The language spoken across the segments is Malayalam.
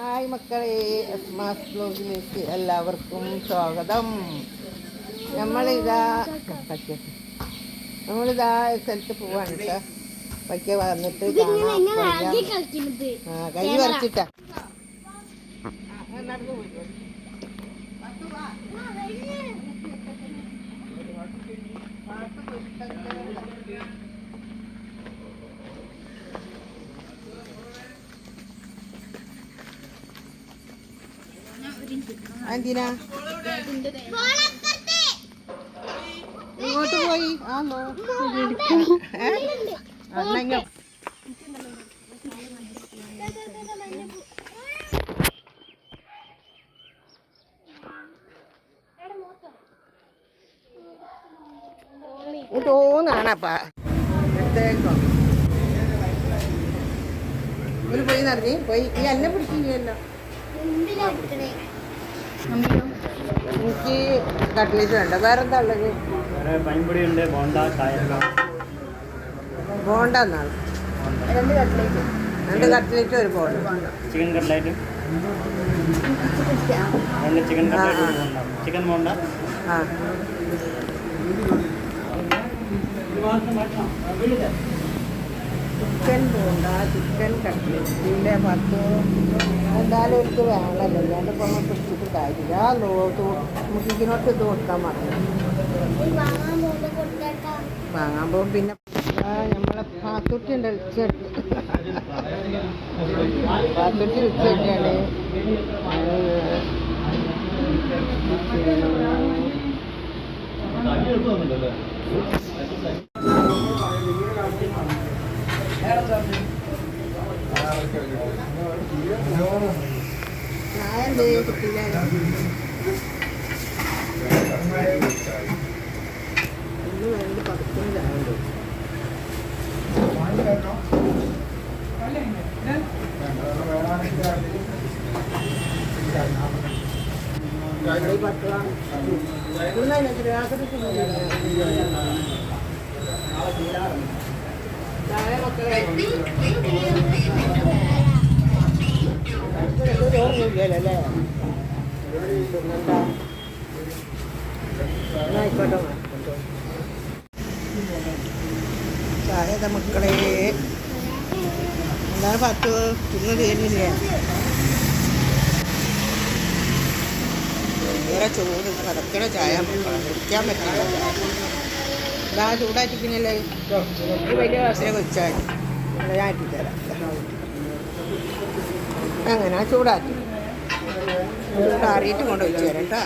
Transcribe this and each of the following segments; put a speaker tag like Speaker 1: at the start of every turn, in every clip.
Speaker 1: ഹായ് മക്കളെ, അസ്മാസ് ബ്ലോഗിലേക്ക് എല്ലാവർക്കും സ്വാഗതം. നമ്മളിതാ സ്ഥലത്ത് പോവാണ് കേട്ടോ. പയ്ക്കെ വന്നിട്ട് കാണാം. കൈ വരച്ചിട്ടാ എന്തിനാ ഇങ്ങോട്ട് പോയി? തോന്നാണപ്പാ എടുത്തേക്കോ. ഒരു പോയി നിറഞ്ഞ് പോയി ഈ എന്നെ പിടിക്കുകയല്ലോ. എനിക്ക് കട്ട്ലേറ്റ് വേണ്ട. വേറെ എന്താ ഉള്ളത്? ബോണ്ട എന്നാണ്. രണ്ട് കട്ട്ലേറ്റ് ഒരു bonda.
Speaker 2: Chicken cutlet chicken bonda.
Speaker 1: ആ ചിക്കൻ ബോണ്ട, ചിക്കൻ കട്ട്ലേറ്റിൻ്റെ 10 എന്തായാലും എനിക്ക് വേണമല്ലോ. അല്ലാണ്ട് ഇപ്പോൾ നമ്മൾ പിടിച്ചിട്ട് കാര്യമില്ല. നമുക്ക് ഇതിനോട്ട് ഇത് കൊടുക്കാൻ മറന്നു. വാങ്ങാൻ പോകും. പിന്നെ നമ്മളെ പാത്തുട്ടി ഉണ്ട്, പാത്തുട്ടി റിച്ചൊക്കെയാണ്. ചായ കിട്ടില്ല. ഇന്ന് വേണ്ടി 10 ചായ ഉണ്ട്. ചായ മക്കളെ ചോറില്ലല്ലേ? ആയിക്കോട്ടെ. ചായ മക്കളെ എന്താണ് 10 തിന്നു തീരുന്നില്ലേ? വേറെ ചൂട് കടക്കണ ചായ കുടിക്കാൻ പറ്റില്ല. ഇതാ ചൂടാക്കി പിന്നല്ലേ ഒരു വലിയ ഗ്ലാസ്സിനെ വെച്ചാൽ ഞാൻ ആറ്റിത്തരാം. അങ്ങനെ ചൂടാക്കി ചൂടാറിയിട്ട് കൊണ്ട് വെച്ച് തരാം കേട്ടോ.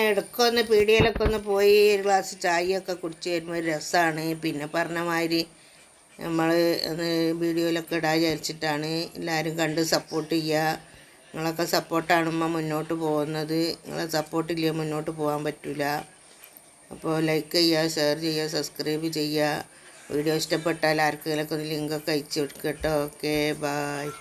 Speaker 1: ഇടയ്ക്കൊന്ന് പീടികയിലൊക്കെ ഒന്ന് പോയി ഒരു ഗ്ലാസ് ചായയൊക്കെ കുടിച്ച് വരുമ്പോൾ ഒരു രസമാണ്. പിന്നെ പറഞ്ഞ മാതിരി നമ്മൾ ഒന്ന് വീഡിയോയിലൊക്കെ ഇടാൻ വിചാരിച്ചിട്ടാണ്. എല്ലാവരും കണ്ട് സപ്പോർട്ട് ചെയ്യുക. നിങ്ങളൊക്കെ സപ്പോർട്ടാണുമ്പോൾ മുന്നോട്ട് പോകുന്നത്. നിങ്ങളെ സപ്പോർട്ടില്ലേ മുന്നോട്ട് പോകാൻ പറ്റില്ല. അപ്പോൾ ലൈക്ക് ചെയ്യുക, ഷെയർ ചെയ്യുക, സബ്സ്ക്രൈബ് ചെയ്യുക. വീഡിയോ ഇഷ്ടപ്പെട്ടാൽ ആർക്കെങ്കിലുമൊക്കെ ഒന്ന് ലിങ്കൊക്കെ അയച്ചു കൊടുക്കട്ടോ. Okay, bye.